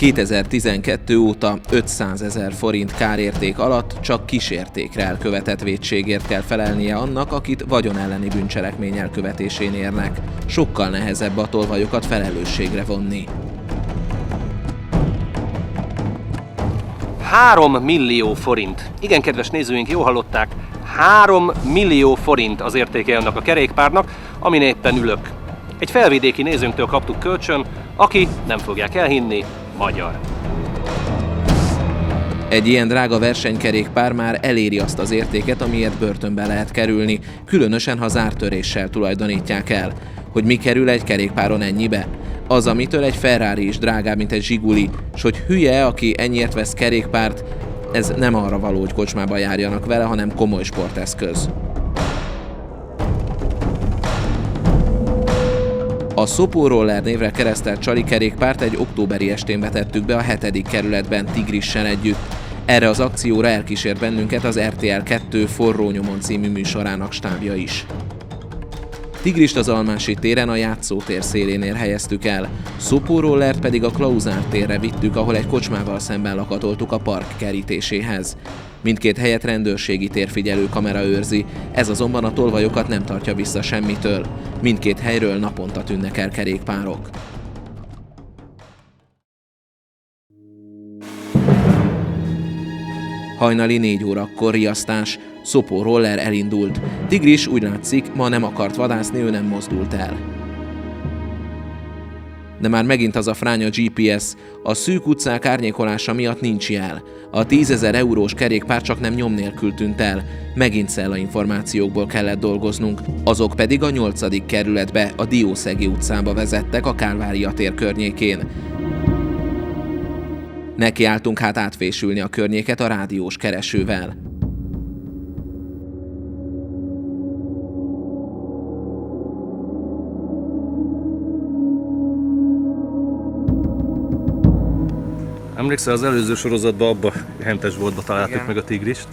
2012 óta 500 000 forint kárérték alatt csak kísértékre elkövetett vétségért kell felelnie annak, akit vagyon elleni bűncselekmény elkövetésén érnek. Sokkal nehezebb a tolvajokat felelősségre vonni. 3 millió forint. Igen, kedves nézőink, jól hallották, 3 millió forint az értéke annak a kerékpárnak, amin éppen ülök. Egy felvidéki nézőnktől kaptuk kölcsön, aki, nem fogják elhinni, magyar. Egy ilyen drága versenykerékpár már eléri azt az értéket, amiért börtönbe lehet kerülni, különösen ha zártöréssel tulajdonítják el. Hogy mi kerül egy kerékpáron ennyibe? Az, amitől egy Ferrari is drágább, mint egy Zsiguli, s hogy hülye, aki ennyiért vesz kerékpárt, ez nem arra való, hogy kocsmába járjanak vele, hanem komoly sporteszköz. A Szopó Roller névre keresztelt csali kerékpárt egy októberi estén vetettük be a 7. kerületben Tigrissel együtt. Erre az akcióra elkísért bennünket az RTL 2 Forró nyomon című műsorának stábja is. Tigrist az Almási téren a játszótér szélénél helyeztük el, Szopó Rollert pedig a Klauzár térre vittük, ahol egy kocsmával szemben lakatoltuk a park kerítéséhez. Mindkét helyet rendőrségi térfigyelő kamera őrzi, ez azonban a tolvajokat nem tartja vissza semmitől. Mindkét helyről naponta tűnnek el kerékpárok. Hajnali 4 órakor riasztás, Szopó Roller elindult. Tigris úgy látszik, ma nem akart vadászni, ő nem mozdult el. De már megint az a fránya GPS, a szűk utcák árnyékolása miatt nincs jel. A 10 000 eurós kerékpár csak nem nyom nélkül tűnt el. Megint szellainformációkból kellett dolgoznunk, azok pedig a 8. kerületbe, a Diószegi utcába vezettek a Kálvária tér környékén. Nekiálltunk hát átfésülni a környéket a rádiós keresővel. Emlékszel, az előző sorozatban abba a hentes boltba találtuk meg a tigrist?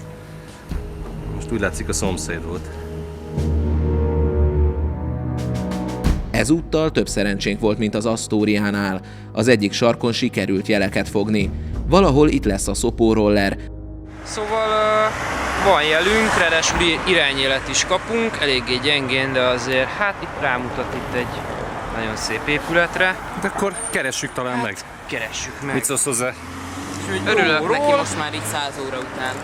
Most úgy látszik, a szomszéd volt. Ezúttal több szerencsénk volt, mint az Asztóriánál. Az egyik sarkon sikerült jeleket fogni. Valahol itt lesz a Szopó Roller. Szóval van jelünk, ráadásul irányjelet is kapunk, eléggé gyengén, de azért hát itt rámutat itt egy nagyon szép épületre. De akkor keressük talán meg. Keressük meg. Mit szólsz hozzá? Örülök neki most már itt 100 óra után.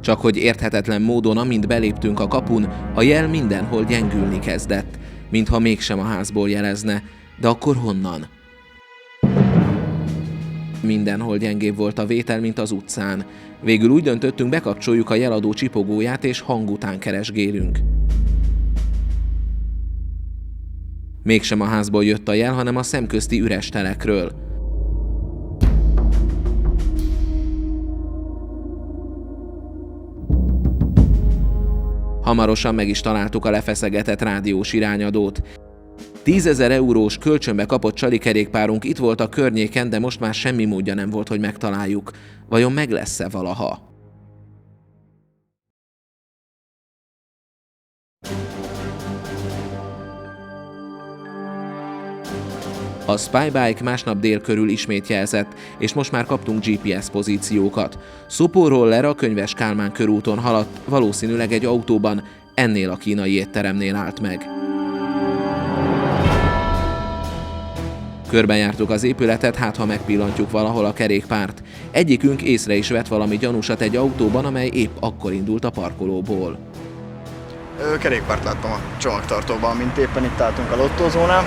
Csak hogy érthetetlen módon, amint beléptünk a kapun, a jel mindenhol gyengülni kezdett, mintha mégsem a házból jelezne, de akkor honnan? Mindenhol gyengébb volt a vétel, mint az utcán. Végül úgy döntöttünk, bekapcsoljuk a jeladó csipogóját és hang után keresgélünk. Mégsem a házból jött a jel, hanem a szemközti üres telekről. Hamarosan meg is találtuk a lefeszegetett rádiós irányadót. 10 000 eurós kölcsönbe kapott csali kerékpárunk itt volt a környéken, de most már semmi módja nem volt, hogy megtaláljuk. Vajon meg lesz-e valaha? A Spybike másnap dél körül ismét jelzett, és most már kaptunk GPS pozíciókat. Szopó Roller a Könyves Kálmán körúton haladt, valószínűleg egy autóban, ennél a kínai étteremnél állt meg. Körbejártuk az épületet, hát ha megpillantjuk valahol a kerékpárt. Egyikünk észre is vett valami gyanúsat egy autóban, amely épp akkor indult a parkolóból. Kerékpárt láttam a csomagtartóban, mint éppen itt álltunk a lottózónál.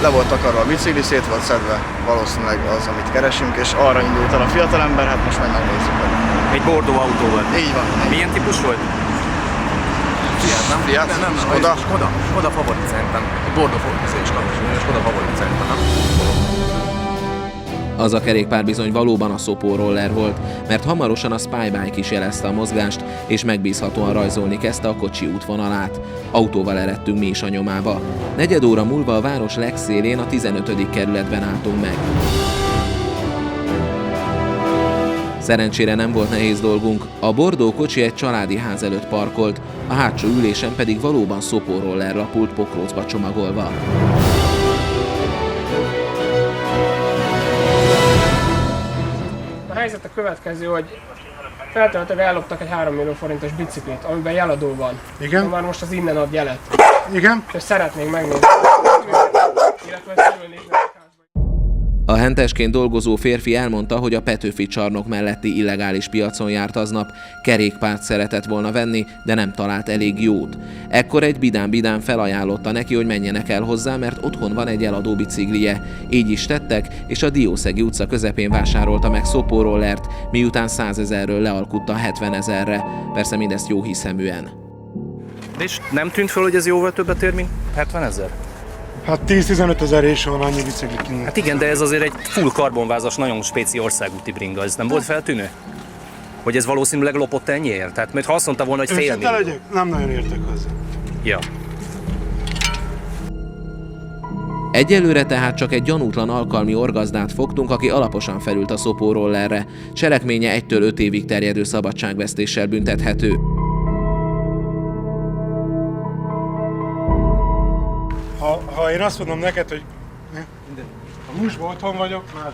Le volt takarva a bicikli, szét volt szedve, valószínűleg az, amit keresünk, és arra indult el a fiatalember, hát most meg megnézzük. Egy bordó autó volt. Így van. Milyen típus volt? Fiat, nem? Fiat? Nem, Skoda favorit szerintem. Bordó Skoda favorit szerintem, nem? Az a kerékpár bizony valóban a Szopó Roller volt, mert hamarosan a Spybike is jelezte a mozgást, és megbízhatóan rajzolni kezdte a kocsi útvonalát. Autóval eredtünk mi is a nyomába. 4 óra múlva a város legszélén a 15. kerületben álltunk meg. Szerencsére nem volt nehéz dolgunk, a bordó kocsi egy családi ház előtt parkolt, a hátsó ülésen pedig valóban szopóroller lapult pokrócba csomagolva. A helyzet a következő, hogy feltehetőleg elloptak egy 3 millió forintos biciklit, amiben jeladó van. Igen. Már most az innen ad jelet. Igen. És szeretnénk megnézni. Illetve körülnézni a házba. A hentesként dolgozó férfi elmondta, hogy a Petőfi csarnok melletti illegális piacon járt aznap, kerékpárt szeretett volna venni, de nem talált elég jót. Ekkor egy bidán felajánlotta neki, hogy menjenek el hozzá, mert otthon van egy eladó biciklije. Így is tettek, és a Diószegi utca közepén vásárolta meg szopórollert, miután 100 000-ről lealkutta 70 000-re. Persze mindezt jó hiszeműen. És nem tűnt föl, hogy ez jóval többet ér, mint 70 000? Hát 10-15 000 és van annyi biciklit. Hát igen, de ez azért egy full karbonvázas, nagyon spéci országúti bringa, ez nem volt feltűnő? Hogy ez valószínűleg lopott ennyiért? Tehát, mert ha azt mondta volna, hogy fél millió. Legyek? Nem nagyon értek hozzá. Ja. Egyelőre tehát csak egy gyanútlan alkalmi orgazdát fogtunk, aki alaposan felült a szopórollerre. Cselekménye 1-től 5 évig terjedő szabadságvesztéssel büntethető. Ha én azt mondom neked, hogy a musban otthon vagyok, másban.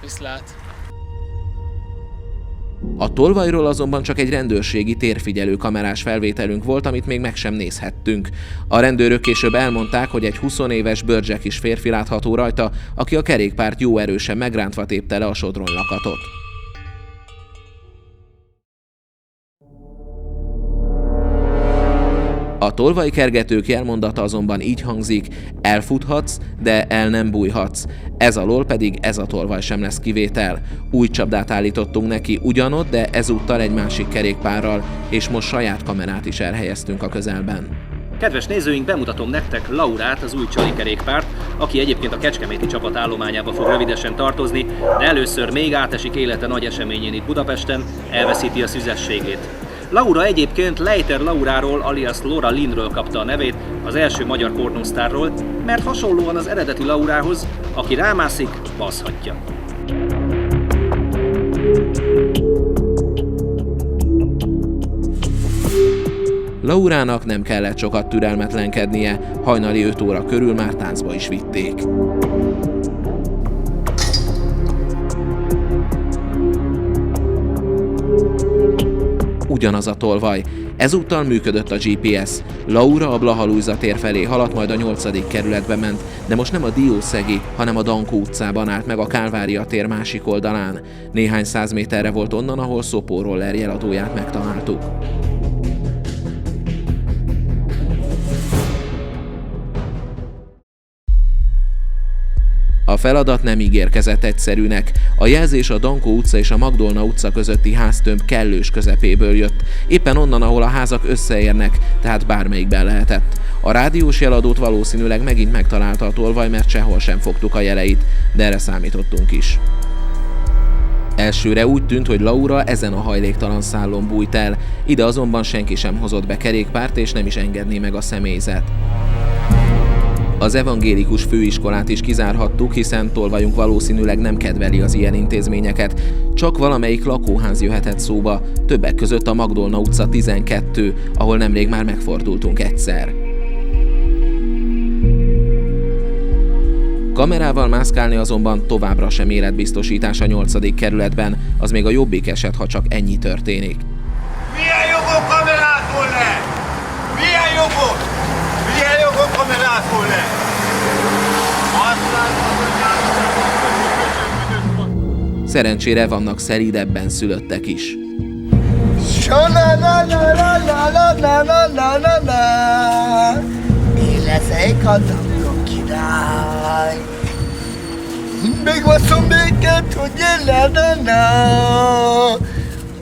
Viszlát. A tolvajról azonban csak egy rendőrségi térfigyelő kamerás felvételünk volt, amit még meg sem nézhettünk. A rendőrök később elmondták, hogy egy 20 éves bőrcsekis férfi látható rajta, aki a kerékpárt jó erősen megrántva tépte le a sodronylakatot. A tolvaj kergetők jelmondata azonban így hangzik: elfuthatsz, de el nem bújhatsz. Ez alól pedig ez a tolvaj sem lesz kivétel. Új csapdát állítottunk neki ugyanott, de ezúttal egy másik kerékpárral, és most saját kamerát is elhelyeztünk a közelben. Kedves nézőink, bemutatom nektek Laurát, az új csali kerékpárt, aki egyébként a kecskeméti csapat állományába fog rövidesen tartozni, de először még átesik élete nagy eseményén itt Budapesten, elveszíti a szüzességét. Laura egyébként Leiter Lauráról, alias Laura Lindről kapta a nevét, az első magyar pornósztárról, mert hasonlóan az eredeti Laurához, aki rámászik, baszhatja. Laurának nem kellett sokat türelmetlenkednie, hajnali 5 óra körül már táncba is vitték. Ugyanaz a tolvaj. Ezúttal működött a GPS. Laura a Blaha-Lujza tér felé haladt, majd a 8. kerületbe ment, de most nem a Diószegi, hanem a Dankó utcában állt meg a Kálvária tér másik oldalán. Néhány 100 méterre volt onnan, ahol szopóroller jeladóját megtaláltuk. A feladat nem ígérkezett egyszerűnek. A jelzés a Dankó utca és a Magdolna utca közötti háztömb kellős közepéből jött, éppen onnan, ahol a házak összeérnek, tehát bármelyikben lehetett. A rádiós jeladót valószínűleg megint megtalálta a tolvaj, mert sehol sem fogtuk a jeleit, de erre számítottunk is. Elsőre úgy tűnt, hogy Laura ezen a hajléktalan szállón bújt el, ide azonban senki sem hozott be kerékpárt, és nem is engedné meg a személyzet. Az evangélikus főiskolát is kizárhattuk, hiszen tolvajunk valószínűleg nem kedveli az ilyen intézményeket. Csak valamelyik lakóház jöhetett szóba, többek között a Magdolna utca 12, ahol nemrég már megfordultunk egyszer. Kamerával mászkálni azonban továbbra sem életbiztosítás a 8. kerületben, az még a jobbik eset, ha csak ennyi történik. Milyen jogok kamerától le? Milyen jogok? Milyen jogok kamerától le? Szerencsére vannak szelídebben szülöttek is. Én leszek a Dankó király. Megvaszom őket, hogy jelladana.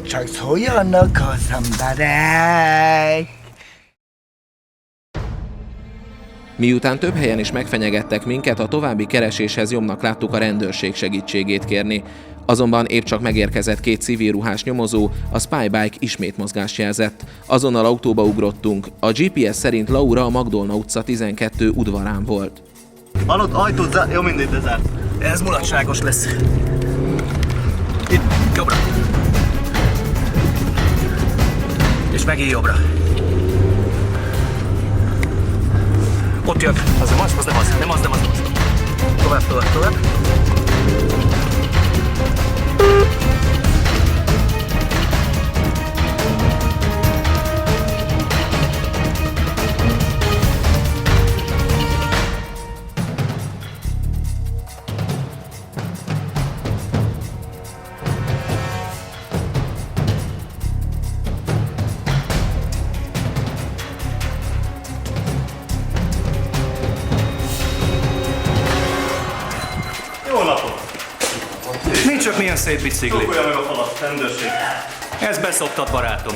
Csak szóljanak az emberek. Miután több helyen is megfenyegettek minket, a további kereséshez jobbnak láttuk a rendőrség segítségét kérni. Azonban épp csak megérkezett 2 civilruhás nyomozó, a Spybike ismét mozgást jelzett. Azonnal autóba ugrottunk. A GPS szerint Laura a Magdolna utca 12 udvarán volt. Hallott, ajtót zár... Jó, mindegy, de zárt. Ez mulatságos lesz. Itt, jobbra. És megint jobbra. Ott jön. Az nem az, az nem az, nem az, nem az. Tovább, tovább, tovább. Jó napot! Nincs csak milyen szép bicikli. Csókolja meg a falat, rendőrség. Ez beszoptad, barátom.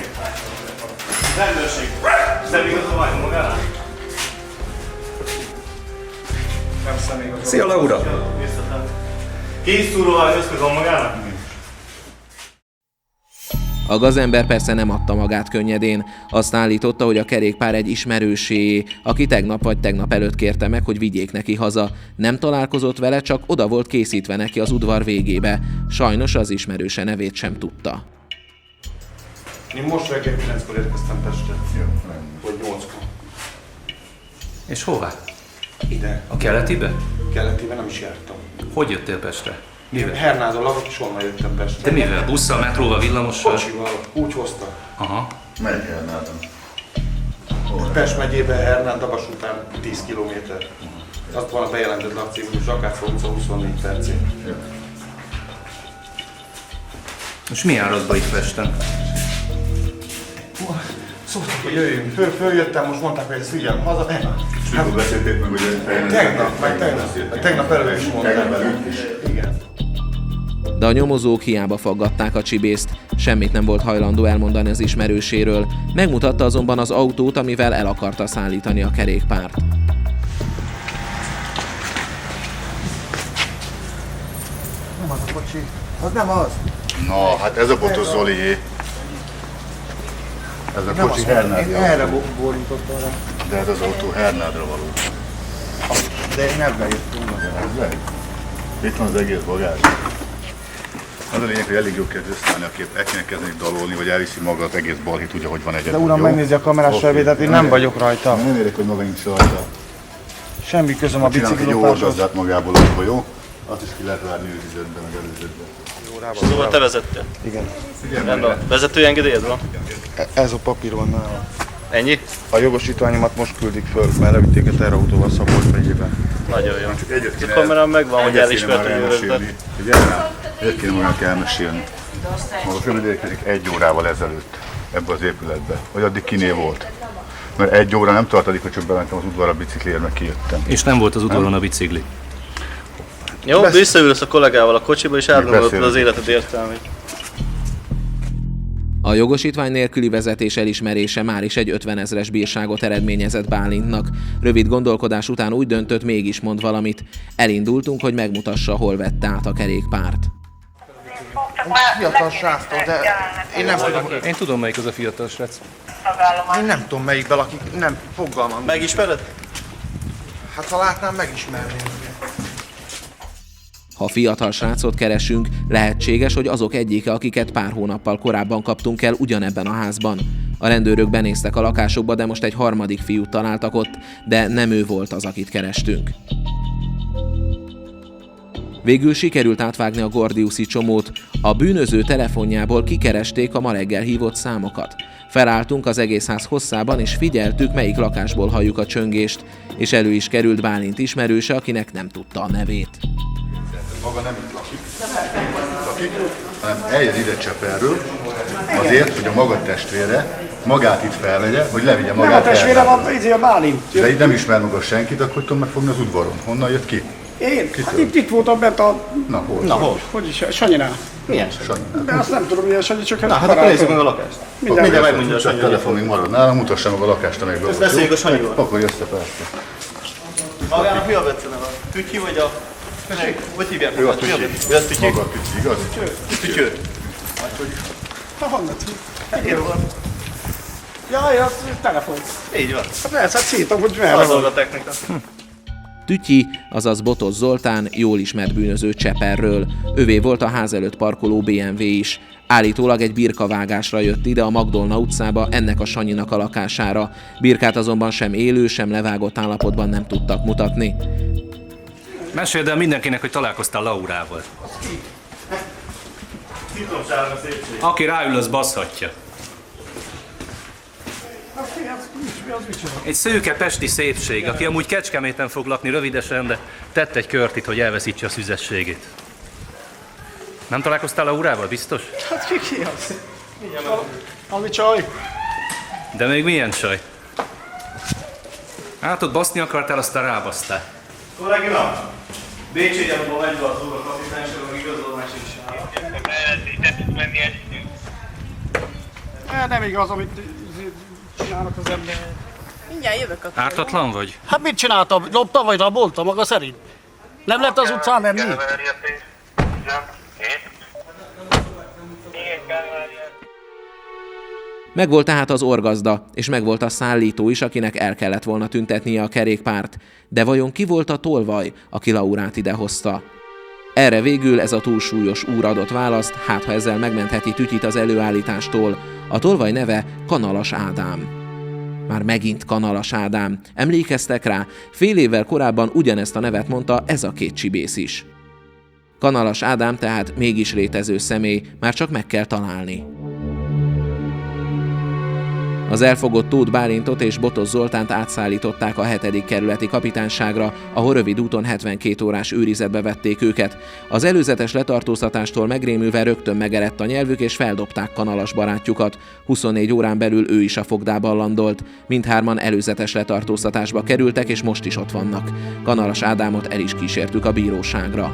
Rendőrség. Személyigazolvány vágyom magának? Szia, Laura! Készszúróvány eszköz van magának? A gazember persze nem adta magát könnyedén, azt állította, hogy a kerékpár egy ismerőséé, aki tegnap vagy tegnap előtt kérte meg, hogy vigyék neki haza. Nem találkozott vele, csak oda volt készítve neki az udvar végébe. Sajnos az ismerőse nevét sem tudta. Én most reggel 9-kor érkeztem Pestre. Vagy 8-kor. És hová? Ide. A keletibe? Keletibe nem is jártam. Hogy jöttél Pestre? Mivel? Hernádon lakok, és onnan jöttem Pestre. De mivel? Busszal, metróval, villamossal? Kocsival. Úgy hoztak. Aha. Melyik Hernádon? Pest megyében Hernád-Dabas után 10 kilométer. Azt van a bejelentett lakcímű Zsakácfa utca 24 percén. És mi áradba itt Pesten? Szóltak, hogy jöjjünk. Följöttem, most mondták, hogy ezt figyelm haza. És mikor beszélték meg, hogy tegnap előtt is mondták. Igen. De a nyomozók hiába faggatták a csibészt, semmit nem volt hajlandó elmondani az ismerőséről, megmutatta azonban az autót, amivel el akarta szállítani a kerékpárt. Nem az a kocsi. Az nem az. Na, hát ez a botos Zolié. Ez a kocsi Hernádi autó. Erre bólintottam rá. De ez az autó Hernádra való. De én ebben jöttem. Itt van az egész bagázs. Az a lényeg, hogy elég jó kell összeállni a kép, el kéne kezdeni dalolni, vagy elviszi maga az egész balhét, ugye, hogy van egyedül. De uram, megnézi a kamerás felvételt, én nem vagyok rajta. Nem érek, hogy maga nincs rajta. Semmi közöm a Csinálnak egy jó biciklopáshoz. orgazdát magából, akkor jó? Azt is ki lehet várni őrizetben, meg előzetben. Szóval te vezettél? Igen. Rendben. Vezetői engedélyed van? Ez a papír van nálam. Ennyi? A jogosítványomat most küldik föl, mert levitték a terautóval Szabolcs megyében. Nagyon jó. Csak egyet A kéne kamerán megvan, hogy egyet elismert, kéne hogy magának őrözdet. elmesélni. Ugye? Egyet kéne magának elmesélni. Maga fölmegyékedik 1 órával ezelőtt ebbe az épületbe. Vagy addig kiné volt? Mert 1 óra nem tartadik, hogy csak bementem az udvarra bicikliért, meg kijöttem. És nem volt az udvaron a bicikli. Jó, visszaülsz a kollégával a kocsiba, és átgondolod az életed értelmét. A jogosítvány nélküli vezetés elismerése már is egy 50 000-es bírságot eredményezett Bálintnak. Rövid gondolkodás után úgy döntött, mégis mond valamit. Elindultunk, hogy megmutassa, hol vette át a kerékpárt. Fiatal sráctól, de én nem tudom, Én tudom, melyik az a fiatal srác. én nem tudom melyikben lakik, nem, fogalmam. Megismered? Hát ha látnám, megismerném. Ha fiatal srácot keresünk, lehetséges, hogy azok egyike, akiket pár hónappal korábban kaptunk el ugyanebben a házban. A rendőrök benéztek a lakásokba, de most egy harmadik fiút találtak ott, de nem ő volt az, akit kerestünk. Végül sikerült átvágni a gordiuszi csomót, a bűnöző telefonjából kikeresték a ma reggel hívott számokat. Felálltunk az egész ház hosszában, és figyeltük, melyik lakásból halljuk a csöngést, és elő is került Bálint ismerőse, akinek nem tudta a nevét. Maga nem itt lakik, hanem eljön ide Csepelről, azért, hogy a maga testvére magát itt felvegye, hogy levigye magát. Nem a testvére van, így a Bálint. De így nem ismer maga senkit, akkor tudom megfogni az udvaron. Honnan jött ki? Én? Hát itt voltam bent a... Na, hol? Na, hogy is, Sanyinál. Milyen Sanyi. De azt nem tudom, milyen Sanyi, csak Hát akkor nézzük meg a lakást. Mindjárt megmondja a Csak Sanyi. telefon még marad nálam, mutassa meg a lakást, amelyben volt. beszéljük a Sanyival. Pakolj össze, persze. Magának mi a beceneve? Tütyi vagy a... Hogy hívják? Ő a Mi tütyi. Ő a tütyi? Maga a tütyi, igaz? Tütyő. Honnan? Én van. Jaj, az telefon. Így van. Hát persze, hát szítom, hogy merre Az van. a technika. Tütyi, azaz Botos Zoltán jól ismert bűnöző Cseperről. Övé volt a ház előtt parkoló BMW is. Állítólag egy birkavágásra jött ide a Magdolna utcába ennek a Sanyinak a lakására. Birkát azonban sem élő, sem levágott állapotban nem tudtak mutatni. Meséld el mindenkinek, hogy találkoztál Laurával. Aki ráül, az baszhatja. Egy szőke pesti szépség, aki amúgy Kecskeméten fog lakni rövidesen, de tett egy kört itt, hogy elveszítse a szüzességét. Nem találkoztál Laurával, biztos? Hát ki az? Ami csaj. De még milyen csaj? Hát ott baszni akartál, aztán rábasztál. Kollégina, Bécsi gyarmatban megy be az úr a kapitányság, meg igazolás is. Nem igaz, amit csinálnak az ember. Mindjárt jövök akkor. Ártatlan vagy? Hát mit csináltam? Loptam vagy raboltam maga szerint? Nem lehet az utcán menni? Megvolt tehát az orgazda, és megvolt a szállító is, akinek el kellett volna tüntetnie a kerékpárt. De vajon ki volt a tolvaj, aki Laurát idehozta? Erre végül ez a túlsúlyos úr adott választ, hát ha ezzel megmentheti Tütyit az előállítástól. A tolvaj neve Kanalas Ádám. Már megint Kanalas Ádám. Emlékeztek rá? Fél évvel korábban ugyanezt a nevet mondta ez a két csibész is. Kanalas Ádám tehát mégis létező személy, már csak meg kell találni. Az elfogott Tóth Bálintot és Botos Zoltánt átszállították a 7. kerületi kapitányságra, ahol rövid úton 72 órás őrizetbe vették őket. Az előzetes letartóztatástól megrémülve rögtön megerett a nyelvük és feldobták Kanalas barátjukat. 24 órán belül ő is a fogdában landolt. Mindhárman előzetes letartóztatásba kerültek és most is ott vannak. Kanalas Ádámot el is kísértük a bíróságra.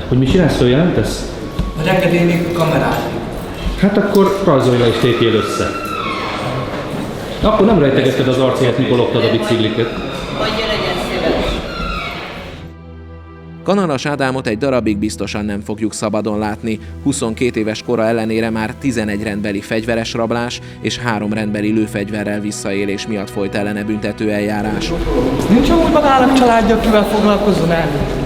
Hogy mi csinálsz, hogy jelentesz? Hogy engedélynék a kamerát. Hát akkor rajzolj le és tépjél össze. Akkor nem rejtegetted az arcéját, mikor loptad a bicikliket. Hogy legyen szíves. Kanalas Ádámot egy darabig biztosan nem fogjuk szabadon látni. 22 éves kora ellenére már 11 rendbeli fegyveres rablás és 3 rendbeli lőfegyverrel visszaélés miatt folyt ellene büntetőeljárás. Nincs amúgy magának családja, akivel foglalkozzon el.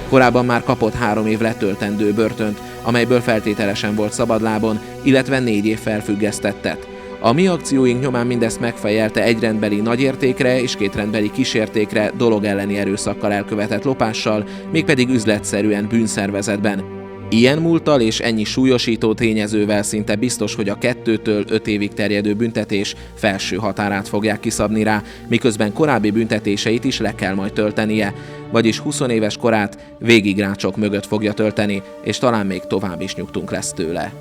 Korábban már kapott 3 év letöltendő börtönt, amelyből feltételesen volt szabadlábon, illetve 4 év felfüggesztettet. A mi akcióink nyomán mindezt megfejelte egy rendbeli nagyértékre és 2 rendbeli kísértékre dolog elleni erőszakkal elkövetett lopással, mégpedig üzletszerűen bűnszervezetben. Ilyen múlttal és ennyi súlyosító tényezővel szinte biztos, hogy a 2-től 5 évig terjedő büntetés felső határát fogják kiszabni rá, miközben korábbi büntetéseit is le kell majd töltenie, vagyis 20 éves korát végig rácsok mögött fogja tölteni, és talán még tovább is nyugtunk lesz tőle.